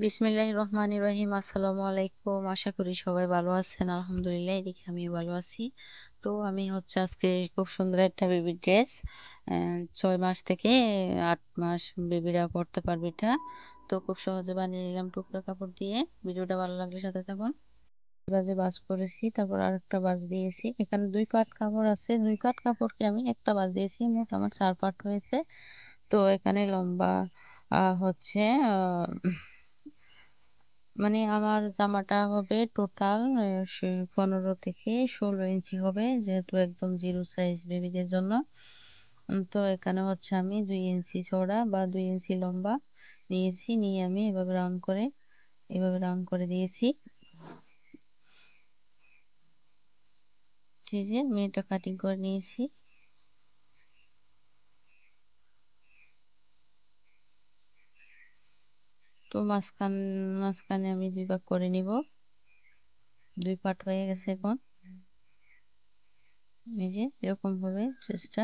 বিসমিল্লাহির রহমানির রহিম। আসসালামু আলাইকুম। আশা করি সবাই ভালো আছেন। আলহামদুলিল্লাহ, এদিকে আমিও ভালো আছি। তো আমি হচ্ছে আজকে খুব সুন্দর একটা বেবি ড্রেস, 6 মাস থেকে 8 মাস বেবিরা পরতে পারবে এটা। তো খুব সহজে বানিয়ে নিলাম টুকরা কাপড় দিয়ে। ভিডিওটা ভালো লাগলে সাথে থাকুন। এভাবে ভাঁজ করেছি, তারপর আরেকটা ভাঁজ দিয়েছি। এখানে 2 পাট কাপড় আছে, 2 পাট কাপড়কে আমি একটা ভাঁজ দিয়েছি, মোট আমার 4 পাট হয়েছে। তো এখানে লম্বা হচ্ছে মানে আমার জামাটা হবে টোটাল 15 থেকে 16 ইঞ্চি হবে, যেহেতু একদম জিরো সাইজ বেবিদের জন্য। তো এখানে হচ্ছে আমি 2 ইঞ্চি চওড়া বা 2 ইঞ্চি লম্বা নিয়েছি, নিয়ে আমি এভাবে রাউন্ড করে দিয়েছি। ঠিক আছে, আমি এটা কাটিং করে নিয়েছি। তো মাঝখানে আমি 2 ভাগ করে নিব। 2 পাট হয়ে গেছে এখন। এই যে এরকম হবে ড্রেসটা।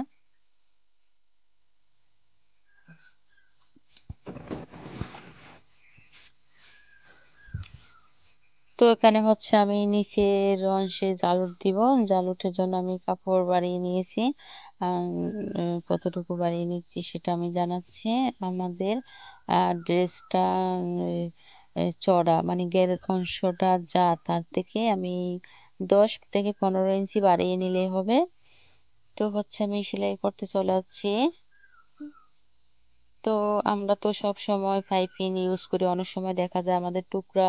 তো এখানে হচ্ছে আমি নিচের অংশে জালুট দিব। জালুটের জন্য আমি কাপড় বাড়িয়ে নিয়েছি। কতটুকু বাড়িয়ে নিচ্ছি সেটা আমি জানাচ্ছি। আমাদের ড্রেসটা চড়া, মানে গের অংশটা যা, তার থেকে আমি 10 থেকে 15 ইঞ্চি বাড়িয়ে নিলে হবে। তো হচ্ছে আমি সেলাই করতে চলে যাচ্ছি। তো আমরা তো সব সময় 5 পিন ইউজ করি, অনেক সময় দেখা যায় আমাদের টুকরা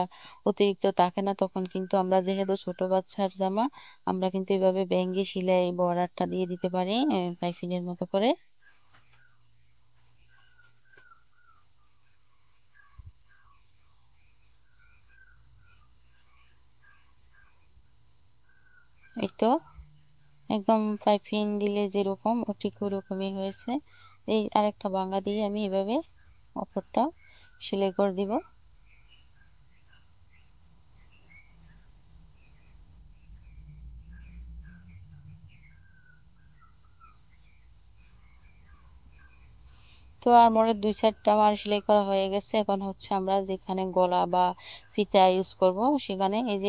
অতিরিক্ত থাকে না, তখন কিন্তু আমরা যেহেতু ছোট বাচ্চার জামা, আমরা কিন্তু এভাবে ভেঙে সেলাই বর্ডারটা দিয়ে দিতে পারি 5 পিনের মতো করে। এই তো একদম 5 পিন দিলে যেরকম ও ঠিক ওরকমই হয়েছে। এই আরেকটা বাঙ্গা দিয়ে আমি এভাবে অপরটা সেলাই করে দিব। তো আর মোটে 2 সাইডটা আমার সেলাই করা হয়ে গেছে। এখন হচ্ছে আমরা যেখানে গলা বা ফিতা ইউজ করব, সেখানে এই যে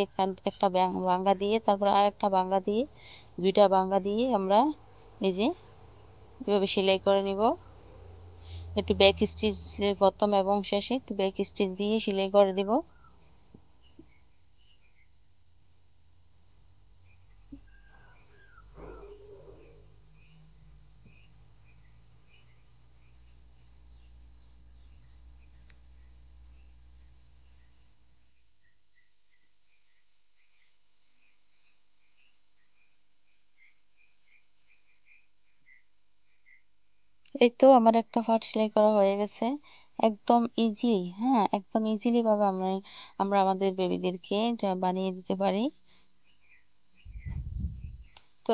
একটা বাঙ্গা দিয়ে, তারপর আর একটা বাঙ্গা দিয়ে, 2টা বাঙ্গা দিয়ে আমরা এই যে এভাবে সেলাই করে নিব। একটু ব্যাক স্টিচ, প্রথম এবং শেষে একটু ব্যাক স্টিচ দিয়ে সেলাই করে দিব। এই তো আমার একটা পার্ট সেলাই করা হয়ে গেছে। একদম ইজি, হ্যাঁ, একদম ইজিলি ভাবে আমরা আমাদের বেবিদেরকে বানিয়ে দিতে পারি। তো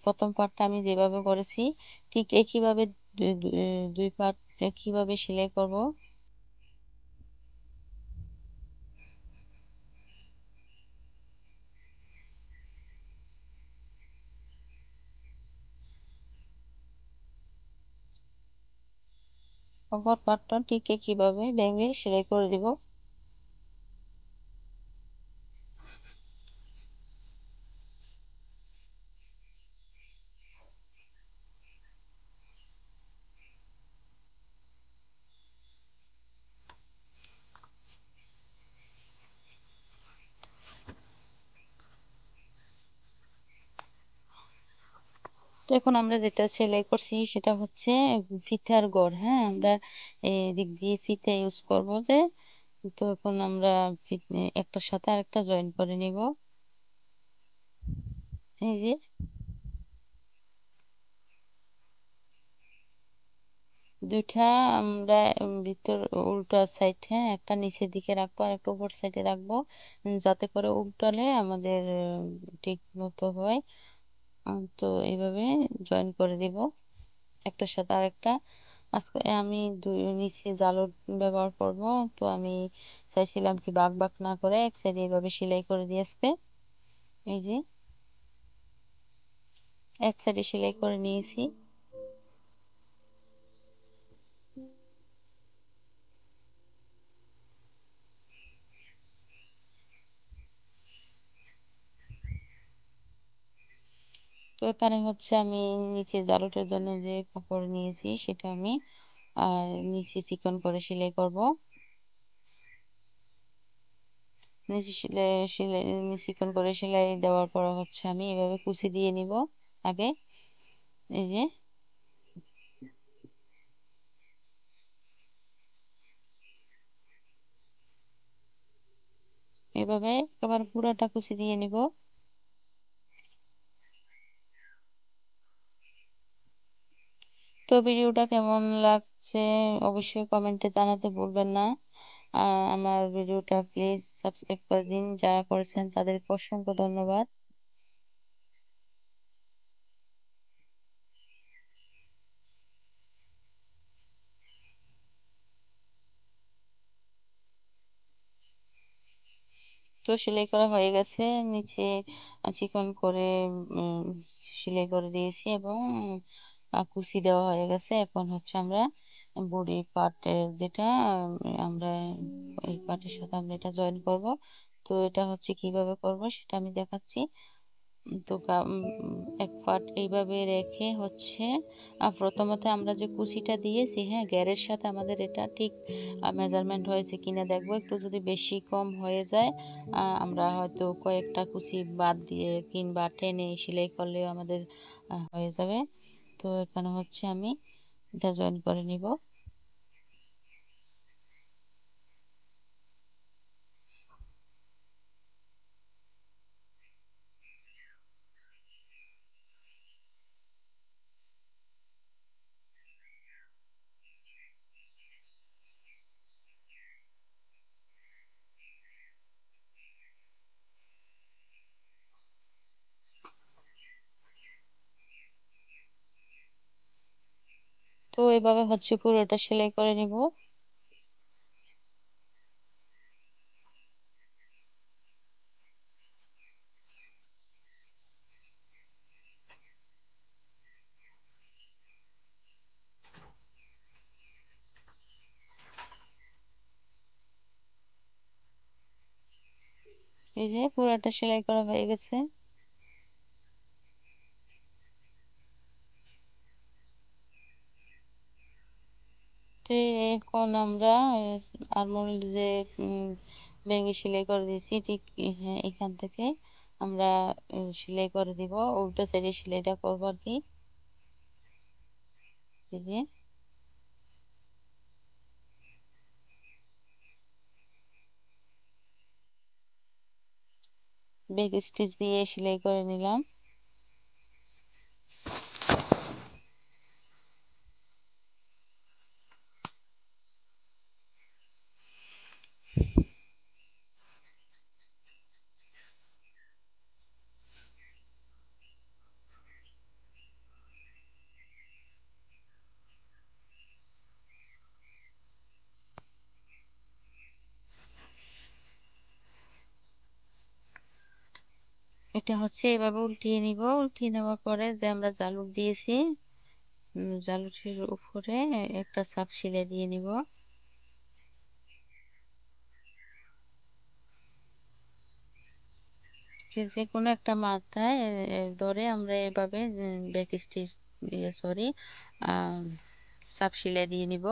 প্রথম পার্টটা আমি যেভাবে করেছি, ঠিক একইভাবে 2 পার্ট একইভাবে সেলাই করব। অপর পার্টটা ঠিক একইভাবে ভেঙে সেলাই করে দিব। তো এখন আমরা যেটা সেলাই করছি সেটা হচ্ছে ফিতার গড়। হ্যাঁ, আমরা এদিক দিয়ে ফিতা ইউজ করব যে। তো এখন আমরা একটার সাথে আরেকটা জয়েন করে নিব। এই যে দুইটা আমরা ভিতর উল্টো সাইড, হ্যাঁ, একটা নিচের দিকে রাখবো আর একটা উপর সাইডে রাখবো, যাতে করে উল্টালে আমাদের ঠিক মতো হয়। তো এইভাবে জয়েন করে দিব একটার সাথে আরেকটা। আজকে আমি নিচে জালর ব্যবহার করব। তো আমি চাইছিলাম কি বাঁক বাঁক না করে এক সাইডে এইভাবে সেলাই করে দিয়ে আজকে। এই যে এক সাইডে সেলাই করে নিয়েছি। এখানে হচ্ছে আমি নিচে জালুটের জন্য যে কাপড় নিয়েছি সেটা আমি নিচে চিকন করে সেলাই করব। নিচে সেলাই চিকন করে সেলাই দেওয়ার পর হচ্ছে আমি এভাবে কুচি দিয়ে নিব আগে। এই যে এভাবে এবার পুরোটা কুচি দিয়ে নিব। তো ভিডিওটা কেমন লাগছে অবশ্যই কমেন্টে জানাতে ভুলবেন না। আমার ভিডিওটা প্লিজ সাবস্ক্রাইব করে দিন, যারা করেছেন তাদেরকে অসংখ্য ধন্যবাদ। তো সেলাই করা হয়ে গেছে, নিচে চিকন করে উম, সেলাই করে দিয়েছি এবং কুচি দেওয়া হয়ে গেছে। এখন হচ্ছে আমরা বডি পার্টের যেটা আমরা এই পার্টের সাথে আমরা এটা জয়েন করব। তো এটা হচ্ছে কিভাবে করব সেটা আমি দেখাচ্ছি। তো এক পার্ট এইভাবে রেখে হচ্ছে প্রথমত আমরা যে কুচিটা দিয়েছি, হ্যাঁ, গ্যারের সাথে আমাদের এটা ঠিক মেজারমেন্ট হয়েছে কিনা দেখবো। একটু যদি বেশি কম হয়ে যায় আমরা হয়তো কয়েকটা কুচি বাদ দিয়ে কিংবা টেনে সেলাই করলেও আমাদের হয়ে যাবে। তো এখানে হচ্ছে আমি এটা জয়েন করে নিব। তো এভাবে হচ্ছে পুরোটা সেলাই করে নিব। এই যে পুরোটা সেলাই করা হয়ে গেছে। তো এখন আমরা আরমোল যে ভেঙে সেলাই করে দিয়েছি ঠিক, হ্যাঁ, এখান থেকে আমরা সেলাই করে দিব, উল্টো সাইডে সেলাইটা করবো আর কি। এই যে ব্যাক স্টিচ দিয়ে সেলাই করে নিলাম। এটা হচ্ছে এভাবে উল্টিয়ে নিব। উল্টিয়ে নেওয়ার পরে যে আমরা জালুট দিয়েছি, জালুটের উপরে একটা চাপ সেলাই দিয়ে নিব। যে কোনো একটা মাথায় ধরে আমরা এভাবে ব্যাক স্টিচ দিয়ে, সরি, চাপ সেলাই দিয়ে নিব।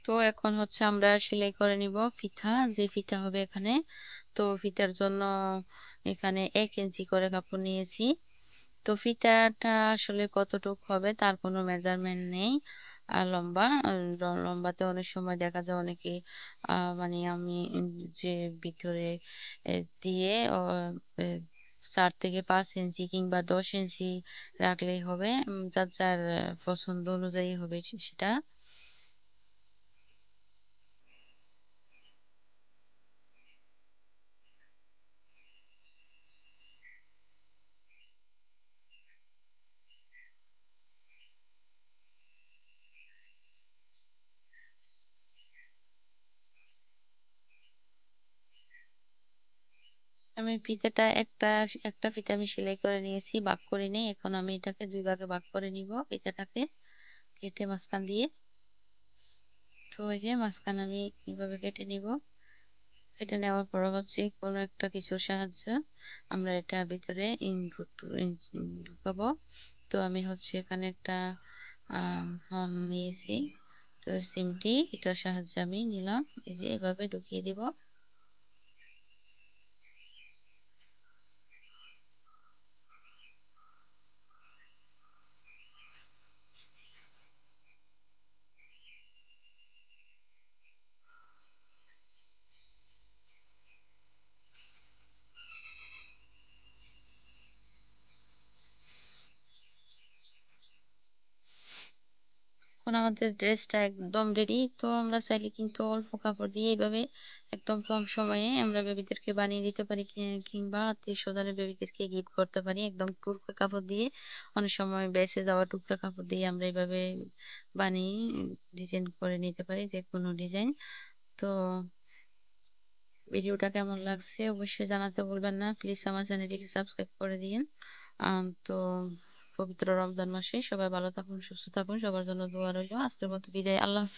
তো এখন হচ্ছে আমরা সেলাই করে নিব ফিতা, যে ফিতা হবে এখানে। তো ফিতার জন্য এখানে 1 ইঞ্চি করে কাপড় নিয়েছি। তো ফিতাটা আসলে কতটুকু হবে তার কোনো মেজারমেন্ট নেই। আর লম্বা, লম্বাতে অনেক সময় দেখা যায় অনেকে মানে আমি যে ভিতরে দিয়ে 4 থেকে 5 ইঞ্চি কিংবা 10 ইঞ্চি রাখলেই হবে। যার যার পছন্দ অনুযায়ী হবে সেটা। আমি ফিতাটা একটা একটা ফিতা আমি সেলাই করে নিয়েছি, ভাগ করে নিই। এখন আমি এটাকে 2 ভাগে ভাগ করে নিব ফিতাটাকে কেটে মাঝখান দিয়ে। তো এই যে মাঝখানে আমি এইভাবে কেটে নিব। কেটে নেওয়ার পর হচ্ছে কোনো একটা কিছুর সাহায্যে আমরা এটা ভিতরে ঢুকাবো। তো আমি হচ্ছে এখানে একটা নিয়েছি। তো সিমটি এটার সাহায্যে আমি নিলাম, এই যে এভাবে ঢুকিয়ে দিব। এখন আমাদের ড্রেসটা একদম রেডি। তো আমরা চাইলে কিন্তু অল্প কাপড় দিয়ে এইভাবে একদম কম সময়ে আমরা বেবিদেরকে বানিয়ে দিতে পারি, কিংবা আত্মীয়-স্বজনের বেবিদেরকে গিফট করতে পারি। একদম টুকরা কাপড় দিয়ে, অনেক সময় বেঁচে যাওয়া টুকরা কাপড় দিয়ে আমরা এইভাবে বানিয়ে ডিজাইন করে নিতে পারি, যে কোনো ডিজাইন। তো ভিডিওটা কেমন লাগছে অবশ্যই জানাতে ভুলবেন না। প্লিজ আমার চ্যানেলটিকে সাবস্ক্রাইব করে দিন। তো পবিত্র রমজান মাসে সবাই ভালো থাকুন, সুস্থ থাকুন, সবার জন্য দোয়া রইল। আজকের মতো বিদায়, আল্লাহ হাফেজ।